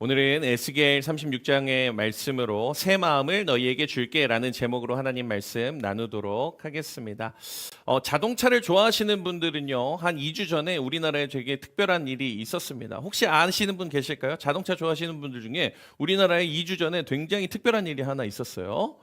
오늘은 에스겔 36장의 말씀으로 새 마음을 너희에게 줄게 라는 제목으로 하나님 말씀 나누도록 하겠습니다. 자동차를 좋아하시는 분들은요, 한 2주 전에 우리나라에 되게 특별한 일이 있었습니다. 혹시 아시는 분 계실까요? 자동차 좋아하시는 분들 중에 우리나라에 2주 전에 굉장히 특별한 일이 하나 있었어요.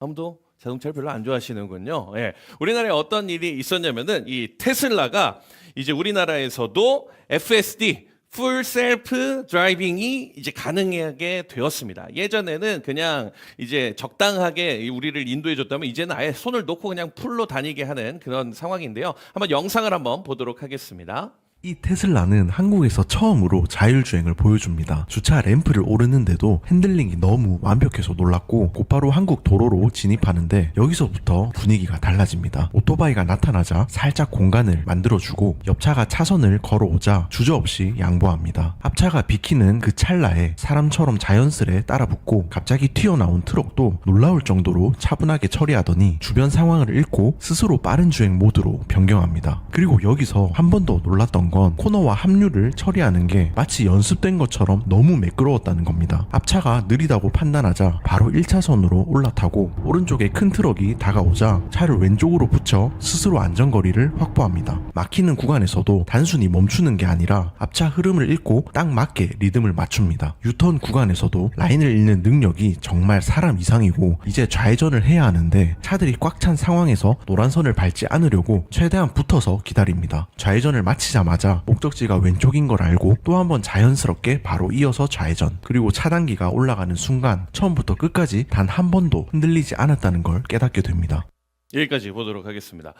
아무도 자동차를 별로 안 좋아하시는군요. 예. 우리나라에 어떤 일이 있었냐면은 이 테슬라가 이제 우리나라에서도 FSD 풀 셀프 드라이빙이 이제 가능하게 되었습니다. 예전에는 그냥 이제 적당하게 우리를 인도해 줬다면 이제는 아예 손을 놓고 그냥 풀로 다니게 하는 그런 상황인데요. 한번 영상을 한번 보도록 하겠습니다. 이 테슬라는 한국에서 처음으로 자율주행을 보여줍니다. 주차 램프를 오르는데도 핸들링이 너무 완벽해서 놀랐고 곧바로 한국 도로로 진입하는데 여기서부터 분위기가 달라집니다. 오토바이가 나타나자 살짝 공간을 만들어주고 옆차가 차선을 걸어오자 주저없이 양보합니다. 앞차가 비키는 그 찰나에 사람처럼 자연스레 따라붙고 갑자기 튀어나온 트럭도 놀라울 정도로 차분하게 처리하더니 주변 상황을 읽고 스스로 빠른 주행 모드로 변경합니다. 그리고 여기서 한 번 더 놀랐던 건 코너와 합류를 처리하는 게 마치 연습된 것처럼 너무 매끄러웠다는 겁니다. 앞차가 느리다고 판단하자 바로 1차선으로 올라타고 오른쪽에 큰 트럭이 다가오자 차를 왼쪽으로 붙여 스스로 안전거리를 확보합니다. 막히는 구간에서도 단순히 멈추는 게 아니라 앞차 흐름을 읽고 딱 맞게 리듬을 맞춥니다. 유턴 구간에서도 라인을 읽는 능력이 정말 사람 이상이고 이제 좌회전을 해야 하는데 차들이 꽉 찬 상황에서 노란선을 밟지 않으려고 최대한 붙어서 기다립니다. 좌회전을 마치자마자 목적지가 왼쪽인 걸 알고 또 한 번 자연스럽게 바로 이어서 좌회전, 그리고 차단기가 올라가는 순간 처음부터 끝까지 단 한 번도 흔들리지 않았다는 걸 깨닫게 됩니다. 여기까지 보도록 하겠습니다.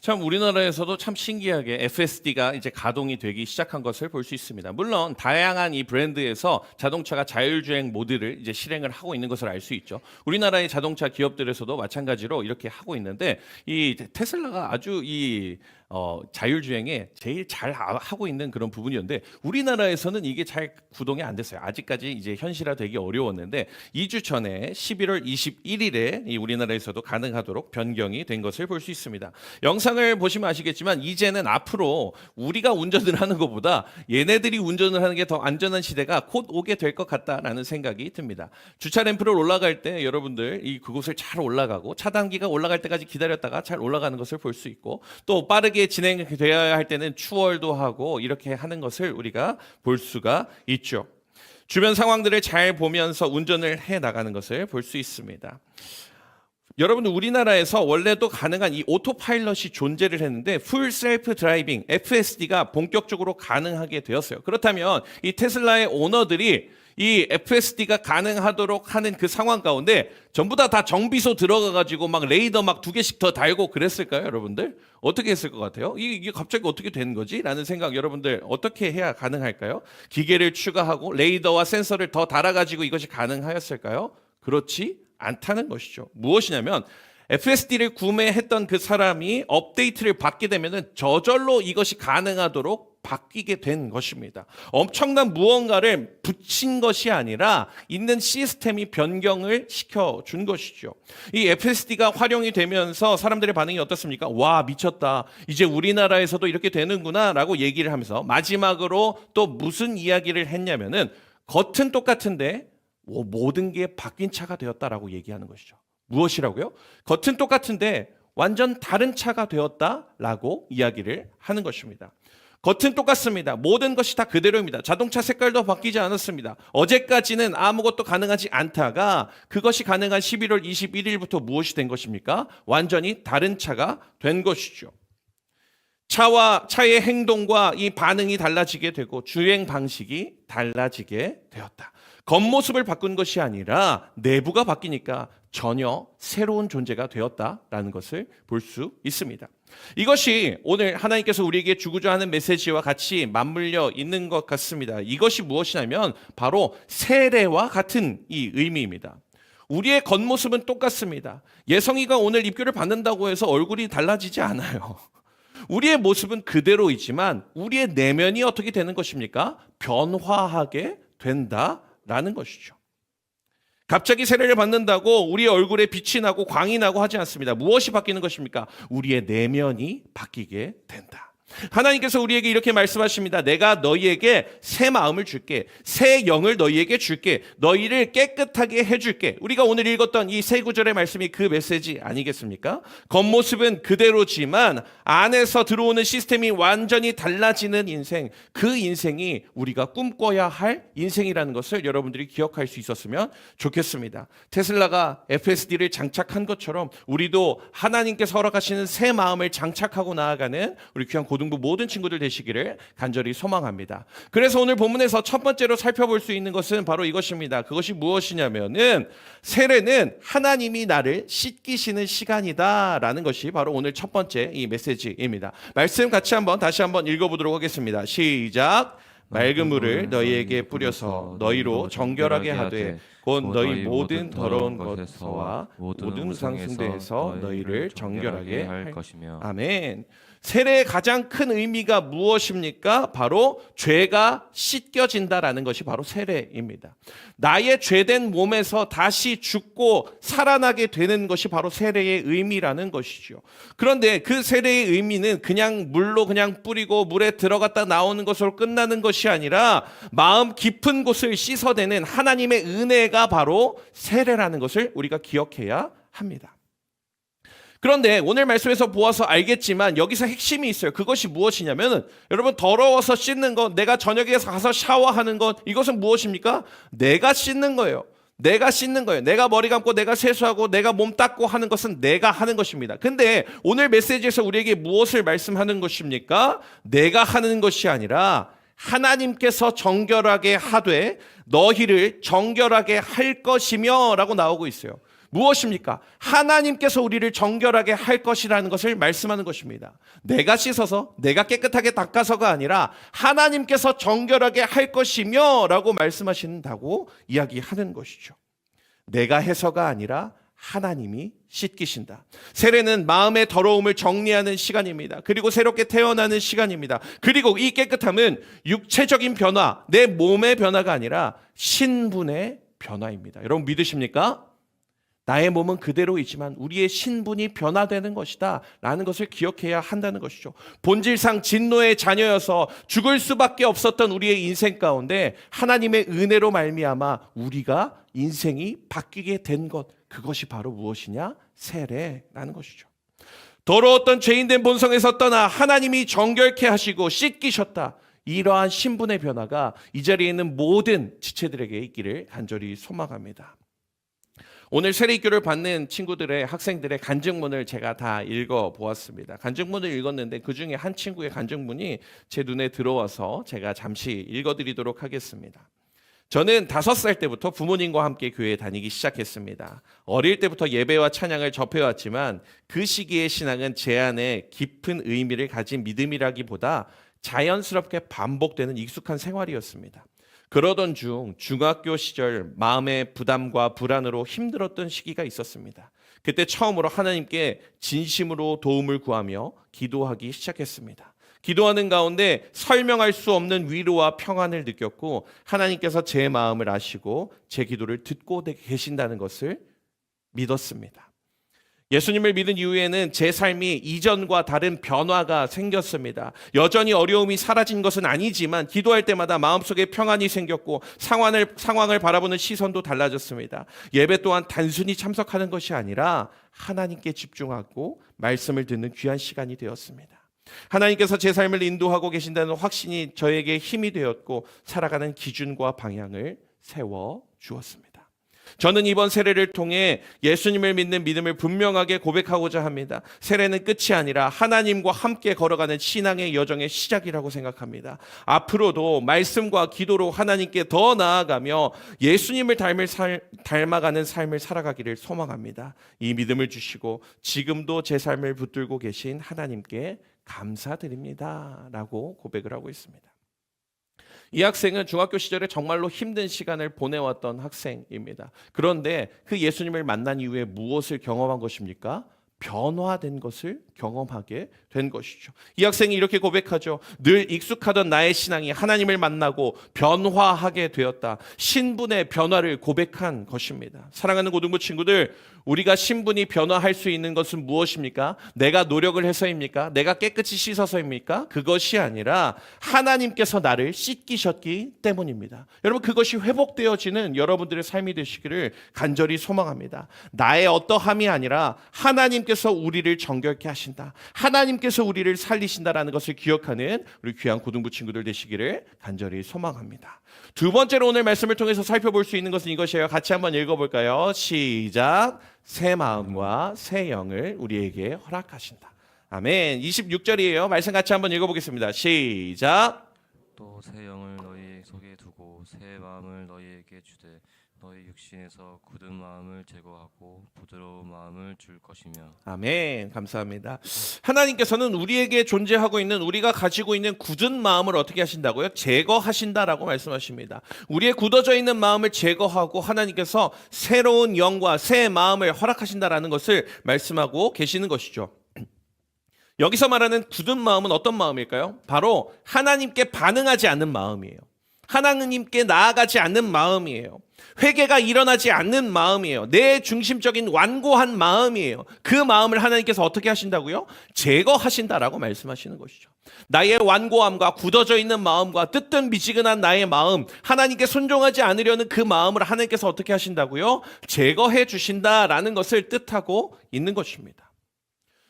참 우리나라에서도 참 신기하게 FSD가 이제 가동이 되기 시작한 것을 볼 수 있습니다. 물론 다양한 이 브랜드에서 자동차가 자율주행 모드를 이제 실행을 하고 있는 것을 알 수 있죠. 우리나라의 자동차 기업들에서도 마찬가지로 이렇게 하고 있는데 이 테슬라가 아주 이 자율주행에 제일 잘 하고 있는 그런 부분이었는데 우리나라에서는 이게 잘 구동이 안 됐어요. 아직까지 이제 현실화되기 어려웠는데 2주 전에 11월 21일에 이 우리나라에서도 가능하도록 변경이 된 것을 볼 수 있습니다. 영상을 보시면 아시겠지만 이제는 앞으로 우리가 운전을 하는 것보다 얘네들이 운전을 하는 게 더 안전한 시대가 곧 오게 될 것 같다라는 생각이 듭니다. 주차 램프를 올라갈 때 여러분들 그곳을 잘 올라가고 차단기가 올라갈 때까지 기다렸다가 잘 올라가는 것을 볼 수 있고 또 빠르게 진행되어야 할 때는 추월도 하고 이렇게 하는 것을 우리가 볼 수가 있죠. 주변 상황들을 잘 보면서 운전을 해 나가는 것을 볼 수 있습니다. 여러분 우리나라에서 원래도 가능한 이 오토파일럿이 존재를 했는데 풀 셀프 드라이빙 FSD가 본격적으로 가능하게 되었어요. 그렇다면 이 테슬라의 오너들이 이 FSD가 가능하도록 하는 그 상황 가운데 전부 다 정비소 들어가가지고 막 레이더 막 2개씩 더 달고 그랬을까요, 여러분들? 어떻게 했을 것 같아요? 이게 갑자기 어떻게 된 거지? 라는 생각 여러분들 어떻게 해야 가능할까요? 기계를 추가하고 레이더와 센서를 더 달아가지고 이것이 가능하였을까요? 그렇지 않다는 것이죠. 무엇이냐면 FSD를 구매했던 그 사람이 업데이트를 받게 되면은 저절로 이것이 가능하도록 바뀌게 된 것입니다. 엄청난 무언가를 붙인 것이 아니라 있는 시스템이 변경을 시켜준 것이죠. 이 FSD가 활용이 되면서 사람들의 반응이 어떻습니까? 와, 미쳤다. 이제 우리나라에서도 이렇게 되는구나 라고 얘기를 하면서 마지막으로 또 무슨 이야기를 했냐면은 겉은 똑같은데 모든 게 바뀐 차가 되었다라고 얘기하는 것이죠. 무엇이라고요? 겉은 똑같은데 완전 다른 차가 되었다라고 이야기를 하는 것입니다. 겉은 똑같습니다. 모든 것이 다 그대로입니다. 자동차 색깔도 바뀌지 않았습니다. 어제까지는 아무것도 가능하지 않다가 그것이 가능한 11월 21일부터 무엇이 된 것입니까? 완전히 다른 차가 된 것이죠. 차의 행동과 이 반응이 달라지게 되고 주행 방식이 달라지게 되었다. 겉모습을 바꾼 것이 아니라 내부가 바뀌니까 전혀 새로운 존재가 되었다라는 것을 볼 수 있습니다. 이것이 오늘 하나님께서 우리에게 주고자 하는 메시지와 같이 맞물려 있는 것 같습니다. 이것이 무엇이냐면 바로 세례와 같은 이 의미입니다. 우리의 겉모습은 똑같습니다. 예성이가 오늘 입교를 받는다고 해서 얼굴이 달라지지 않아요. 우리의 모습은 그대로이지만 우리의 내면이 어떻게 되는 것입니까? 변화하게 된다라는 것이죠. 갑자기 세례를 받는다고 우리의 얼굴에 빛이 나고 광이 나고 하지 않습니다. 무엇이 바뀌는 것입니까? 우리의 내면이 바뀌게 된다. 하나님께서 우리에게 이렇게 말씀하십니다. 내가 너희에게 새 마음을 줄게. 새 영을 너희에게 줄게. 너희를 깨끗하게 해줄게. 우리가 오늘 읽었던 이 세 구절의 말씀이 그 메시지 아니겠습니까? 겉모습은 그대로지만 안에서 들어오는 시스템이 완전히 달라지는 인생, 그 인생이 우리가 꿈꿔야 할 인생이라는 것을 여러분들이 기억할 수 있었으면 좋겠습니다. 테슬라가 FSD를 장착한 것처럼 우리도 하나님께서 허락하시는 새 마음을 장착하고 나아가는 우리 귀한 고등부 모든 친구들 되시기를 간절히 소망합니다. 그래서 오늘 본문에서 첫 번째로 살펴볼 수 있는 것은 바로 이것입니다. 그것이 무엇이냐면은 세례는 하나님이 나를 씻기시는 시간이다라는 것이 바로 오늘 첫 번째 이 메시지입니다. 말씀 같이 다시 한번 읽어보도록 하겠습니다. 시작. 맑은 물을 너희에게 뿌려서 너희로 정결하게 하되 곧 너희 모든 더러운 것에서와 모든 우상숭배에서 너희를 정결하게 할 것이며. 아멘. 세례의 가장 큰 의미가 무엇입니까? 바로 죄가 씻겨진다라는 것이 바로 세례입니다. 나의 죄된 몸에서 다시 죽고 살아나게 되는 것이 바로 세례의 의미라는 것이죠. 그런데 그 세례의 의미는 그냥 물로 그냥 뿌리고 물에 들어갔다 나오는 것으로 끝나는 것이 아니라 마음 깊은 곳을 씻어내는 하나님의 은혜가 바로 세례라는 것을 우리가 기억해야 합니다. 그런데 오늘 말씀에서 보아서 알겠지만 여기서 핵심이 있어요. 그것이 무엇이냐면 여러분 더러워서 씻는 것, 내가 저녁에 가서 샤워하는 것, 이것은 무엇입니까? 내가 씻는 거예요. 내가 씻는 거예요. 내가 머리 감고 내가 세수하고 내가 몸 닦고 하는 것은 내가 하는 것입니다. 근데 오늘 메시지에서 우리에게 무엇을 말씀하는 것입니까? 내가 하는 것이 아니라 하나님께서 정결하게 하되 너희를 정결하게 할 것이며 라고 나오고 있어요. 무엇입니까? 하나님께서 우리를 정결하게 할 것이라는 것을 말씀하는 것입니다. 내가 씻어서 내가 깨끗하게 닦아서가 아니라 하나님께서 정결하게 할 것이며 라고 말씀하신다고 이야기하는 것이죠. 내가 해서가 아니라 하나님이 씻기신다. 세례는 마음의 더러움을 정리하는 시간입니다. 그리고 새롭게 태어나는 시간입니다. 그리고 이 깨끗함은 육체적인 변화, 내 몸의 변화가 아니라 신분의 변화입니다. 여러분 믿으십니까? 나의 몸은 그대로이지만 우리의 신분이 변화되는 것이다 라는 것을 기억해야 한다는 것이죠. 본질상 진노의 자녀여서 죽을 수밖에 없었던 우리의 인생 가운데 하나님의 은혜로 말미암아 우리가 인생이 바뀌게 된 것, 그것이 바로 무엇이냐? 세례라는 것이죠. 더러웠던 죄인된 본성에서 떠나 하나님이 정결케 하시고 씻기셨다. 이러한 신분의 변화가 이 자리에 있는 모든 지체들에게 있기를 간절히 소망합니다. 오늘 세례교를 받는 친구들의 학생들의 간증문을 제가 다 읽어보았습니다. 간증문을 읽었는데 그중에 한 친구의 간증문이 제 눈에 들어와서 제가 잠시 읽어드리도록 하겠습니다. 저는 5살 때부터 부모님과 함께 교회에 다니기 시작했습니다. 어릴 때부터 예배와 찬양을 접해왔지만 그 시기의 신앙은 제 안에 깊은 의미를 가진 믿음이라기보다 자연스럽게 반복되는 익숙한 생활이었습니다. 그러던 중 중학교 시절 마음의 부담과 불안으로 힘들었던 시기가 있었습니다. 그때 처음으로 하나님께 진심으로 도움을 구하며 기도하기 시작했습니다. 기도하는 가운데 설명할 수 없는 위로와 평안을 느꼈고 하나님께서 제 마음을 아시고 제 기도를 듣고 계신다는 것을 믿었습니다. 예수님을 믿은 이후에는 제 삶이 이전과 다른 변화가 생겼습니다. 여전히 어려움이 사라진 것은 아니지만 기도할 때마다 마음속에 평안이 생겼고 상황을 바라보는 시선도 달라졌습니다. 예배 또한 단순히 참석하는 것이 아니라 하나님께 집중하고 말씀을 듣는 귀한 시간이 되었습니다. 하나님께서 제 삶을 인도하고 계신다는 확신이 저에게 힘이 되었고 살아가는 기준과 방향을 세워 주었습니다. 저는 이번 세례를 통해 예수님을 믿는 믿음을 분명하게 고백하고자 합니다. 세례는 끝이 아니라 하나님과 함께 걸어가는 신앙의 여정의 시작이라고 생각합니다. 앞으로도 말씀과 기도로 하나님께 더 나아가며 예수님을 닮아가는 삶을 살아가기를 소망합니다. 이 믿음을 주시고 지금도 제 삶을 붙들고 계신 하나님께 감사드립니다 라고 고백을 하고 있습니다. 이 학생은 중학교 시절에 정말로 힘든 시간을 보내왔던 학생입니다. 그런데 그 예수님을 만난 이후에 무엇을 경험한 것입니까? 변화된 것을 경험하게 된 것이죠. 이 학생이 이렇게 고백하죠. 늘 익숙하던 나의 신앙이 하나님을 만나고 변화하게 되었다. 신분의 변화를 고백한 것입니다. 사랑하는 고등부 친구들, 우리가 신분이 변화할 수 있는 것은 무엇입니까? 내가 노력을 해서입니까? 내가 깨끗이 씻어서입니까? 그것이 아니라 하나님께서 나를 씻기셨기 때문입니다. 여러분, 그것이 회복되어지는 여러분들의 삶이 되시기를 간절히 소망합니다. 나의 어떠함이 아니라 하나님께서 우리를 정결케 하신다. 하나님께서 우리를 살리신다라는 것을 기억하는 우리 귀한 고등부 친구들 되시기를 간절히 소망합니다. 두 번째로 오늘 말씀을 통해서 살펴볼 수 있는 것은 이것이에요. 같이 한번 읽어볼까요? 시작. 새 마음과 새 영을 우리에게 허락하신다. 아멘. 26절이에요. 말씀 같이 한번 읽어보겠습니다. 시작. 또 새 영을 너희 속에 두고 새 마음을 너희에게 주되 너희 육신에서 굳은 마음을 제거하고 부드러운 마음을 줄 것이며. 아멘. 감사합니다. 하나님께서는 우리에게 존재하고 있는, 우리가 가지고 있는 굳은 마음을 어떻게 하신다고요? 제거하신다라고 말씀하십니다. 우리의 굳어져 있는 마음을 제거하고 하나님께서 새로운 영과 새 마음을 허락하신다라는 것을 말씀하고 계시는 것이죠. 여기서 말하는 굳은 마음은 어떤 마음일까요? 바로 하나님께 반응하지 않는 마음이에요. 하나님께 나아가지 않는 마음이에요. 회개가 일어나지 않는 마음이에요. 내 중심적인 완고한 마음이에요. 그 마음을 하나님께서 어떻게 하신다고요? 제거하신다라고 말씀하시는 것이죠. 나의 완고함과 굳어져 있는 마음과 뜨뜻미지근한 나의 마음, 하나님께 순종하지 않으려는 그 마음을 하나님께서 어떻게 하신다고요? 제거해 주신다라는 것을 뜻하고 있는 것입니다.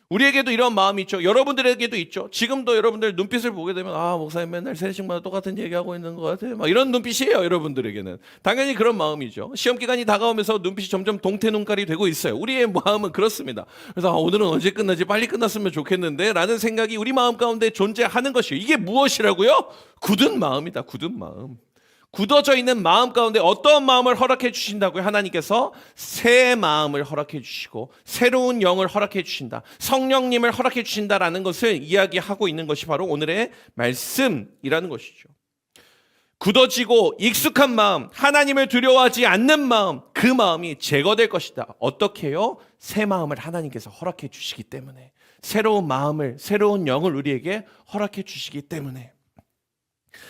우리에게도 이런 마음이 있죠. 여러분들에게도 있죠. 지금도 여러분들 눈빛을 보게 되면 목사님 맨날 세례식마다 똑같은 얘기하고 있는 것 같아요. 막 이런 눈빛이에요. 여러분들에게는. 당연히 그런 마음이죠. 시험 기간이 다가오면서 눈빛이 점점 동태 눈깔이 되고 있어요. 우리의 마음은 그렇습니다. 그래서 오늘은 언제 끝나지? 빨리 끝났으면 좋겠는데 라는 생각이 우리 마음 가운데 존재하는 것이에요. 이게 무엇이라고요? 굳은 마음이다. 굳은 마음. 굳어져 있는 마음 가운데 어떤 마음을 허락해 주신다고요? 하나님께서 새 마음을 허락해 주시고 새로운 영을 허락해 주신다. 성령님을 허락해 주신다라는 것을 이야기하고 있는 것이 바로 오늘의 말씀이라는 것이죠. 굳어지고 익숙한 마음, 하나님을 두려워하지 않는 마음, 그 마음이 제거될 것이다. 어떻게요? 새 마음을 하나님께서 허락해 주시기 때문에, 새로운 마음을, 새로운 영을 우리에게 허락해 주시기 때문에.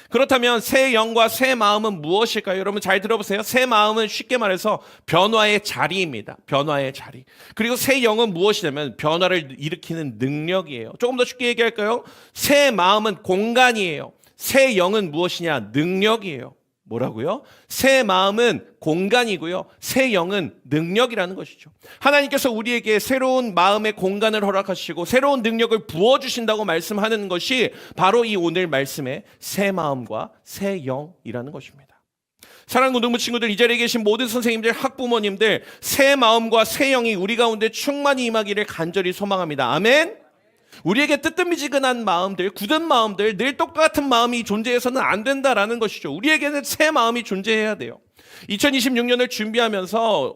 그렇다면 새 영과 새 마음은 무엇일까요? 여러분 잘 들어보세요. 새 마음은 쉽게 말해서 변화의 자리입니다. 변화의 자리. 그리고 새 영은 무엇이냐면 변화를 일으키는 능력이에요. 조금 더 쉽게 얘기할까요? 새 마음은 공간이에요. 새 영은 무엇이냐? 능력이에요. 뭐라고요? 새 마음은 공간이고요. 새 영은 능력이라는 것이죠. 하나님께서 우리에게 새로운 마음의 공간을 허락하시고 새로운 능력을 부어주신다고 말씀하는 것이 바로 이 오늘 말씀의 새 마음과 새 영이라는 것입니다. 사랑하는 고등부 친구들, 이 자리에 계신 모든 선생님들, 학부모님들, 새 마음과 새 영이 우리 가운데 충만히 임하기를 간절히 소망합니다. 아멘. 우리에게 뜨뜻미지근한 마음들, 굳은 마음들, 늘 똑같은 마음이 존재해서는 안 된다라는 것이죠. 우리에게는 새 마음이 존재해야 돼요. 2026년을 준비하면서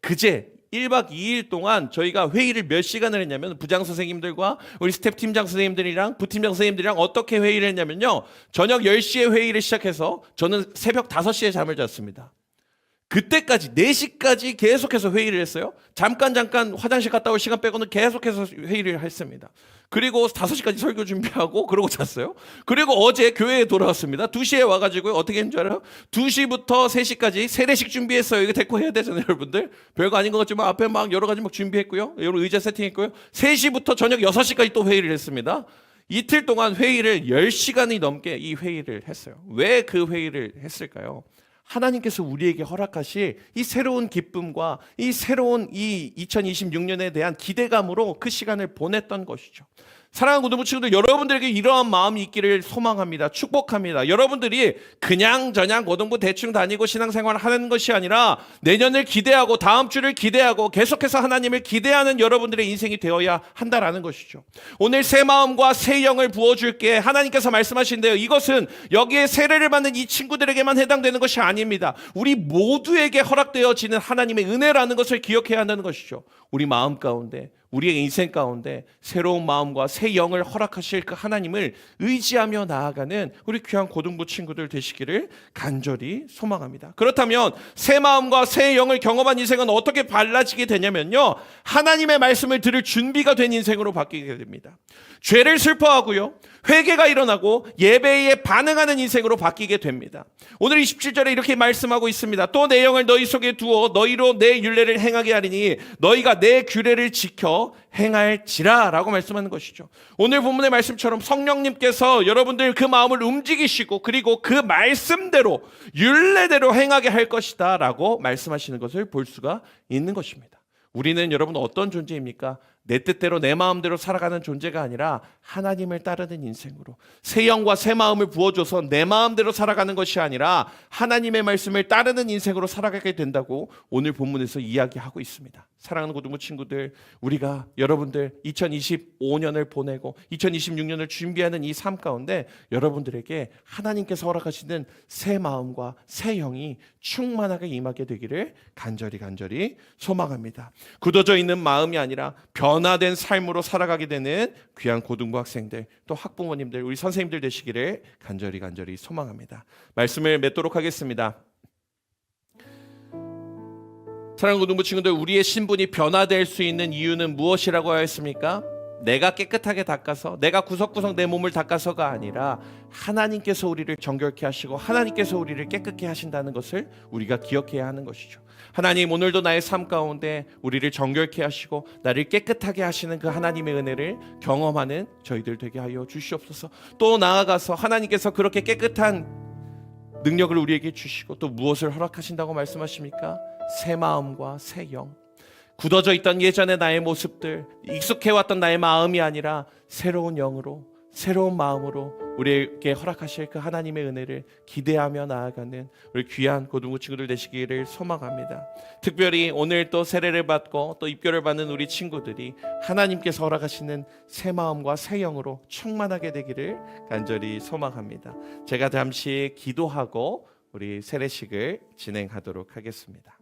그제 1박 2일 동안 저희가 회의를 몇 시간을 했냐면 부장 선생님들과 우리 스텝 팀장 선생님들이랑 부팀장 선생님들이랑 어떻게 회의를 했냐면요. 저녁 10시에 회의를 시작해서 저는 새벽 5시에 잠을 잤습니다. 그때까지 4시까지 계속해서 회의를 했어요. 잠깐 화장실 갔다 올 시간 빼고는 계속해서 회의를 했습니다. 그리고 5시까지 설교 준비하고 그러고 잤어요. 그리고 어제 교회에 돌아왔습니다. 2시에 와가지고 어떻게 했는 줄 알아요? 2시부터 3시까지 세례식 준비했어요. 이거 데리고 해야 되잖아요, 여러분들. 별거 아닌 것 같지만 앞에 막 여러 가지 막 준비했고요. 여러 의자 세팅했고요. 3시부터 저녁 6시까지 또 회의를 했습니다. 이틀 동안 회의를 10시간이 넘게 이 회의를 했어요. 왜 그 회의를 했을까요? 하나님께서 우리에게 허락하실 이 새로운 기쁨과 이 새로운 이 2026년에 대한 기대감으로 그 시간을 보냈던 것이죠. 사랑하는 고등부 친구들, 여러분들에게 이러한 마음이 있기를 소망합니다. 축복합니다. 여러분들이 그냥 고등부 대충 다니고 신앙생활을 하는 것이 아니라 내년을 기대하고 다음 주를 기대하고 계속해서 하나님을 기대하는 여러분들의 인생이 되어야 한다라는 것이죠. 오늘 새 마음과 새 영을 부어줄게 하나님께서 말씀하신대요. 이것은 여기에 세례를 받는 이 친구들에게만 해당되는 것이 아닙니다. 우리 모두에게 허락되어지는 하나님의 은혜라는 것을 기억해야 한다는 것이죠. 우리 마음 가운데, 우리의 인생 가운데 새로운 마음과 새 영을 허락하실 그 하나님을 의지하며 나아가는 우리 귀한 고등부 친구들 되시기를 간절히 소망합니다. 그렇다면 새 마음과 새 영을 경험한 인생은 어떻게 달라지게 되냐면요, 하나님의 말씀을 들을 준비가 된 인생으로 바뀌게 됩니다. 죄를 슬퍼하고요, 회개가 일어나고 예배에 반응하는 인생으로 바뀌게 됩니다. 오늘 27절에 이렇게 말씀하고 있습니다. 또 내 영을 너희 속에 두어 너희로 내 율례를 행하게 하리니 너희가 내 규례를 지켜 행할지라 라고 말씀하는 것이죠. 오늘 본문의 말씀처럼 성령님께서 여러분들 그 마음을 움직이시고 그리고 그 말씀대로 율례대로 행하게 할 것이다 라고 말씀하시는 것을 볼 수가 있는 것입니다. 우리는 여러분 어떤 존재입니까? 내 뜻대로 내 마음대로 살아가는 존재가 아니라 하나님을 따르는 인생으로 새 영과 새 마음을 부어줘서 내 마음대로 살아가는 것이 아니라 하나님의 말씀을 따르는 인생으로 살아가게 된다고 오늘 본문에서 이야기하고 있습니다. 사랑하는 고등부 친구들, 우리가 여러분들 2025년을 보내고 2026년을 준비하는 이 삶 가운데 여러분들에게 하나님께서 허락하시는 새 마음과 새 영이 충만하게 임하게 되기를 간절히 소망합니다. 굳어져 있는 마음이 아니라 변화된 삶으로 살아가게 되는 귀한 고등부 학생들, 또 학부모님들, 우리 선생님들 되시기를 간절히 소망합니다. 말씀을 맺도록 하겠습니다. 사랑하는 고등부 친구들, 우리의 신분이 변화될 수 있는 이유는 무엇이라고 하였습니까? 내가 깨끗하게 닦아서, 내가 구석구석 내 몸을 닦아서가 아니라 하나님께서 우리를 정결케 하시고 하나님께서 우리를 깨끗게 하신다는 것을 우리가 기억해야 하는 것이죠. 하나님, 오늘도 나의 삶 가운데 우리를 정결케 하시고 나를 깨끗하게 하시는 그 하나님의 은혜를 경험하는 저희들 되게 하여 주시옵소서. 또 나아가서 하나님께서 그렇게 깨끗한 능력을 우리에게 주시고 또 무엇을 허락하신다고 말씀하십니까? 새 마음과 새 영, 굳어져 있던 예전의 나의 모습들, 익숙해왔던 나의 마음이 아니라 새로운 영으로, 새로운 마음으로 우리에게 허락하실 그 하나님의 은혜를 기대하며 나아가는 우리 귀한 고등부 친구들 되시기를 소망합니다. 특별히 오늘 또 세례를 받고 또 입교를 받는 우리 친구들이 하나님께서 허락하시는 새 마음과 새 영으로 충만하게 되기를 간절히 소망합니다. 제가 잠시 기도하고 우리 세례식을 진행하도록 하겠습니다.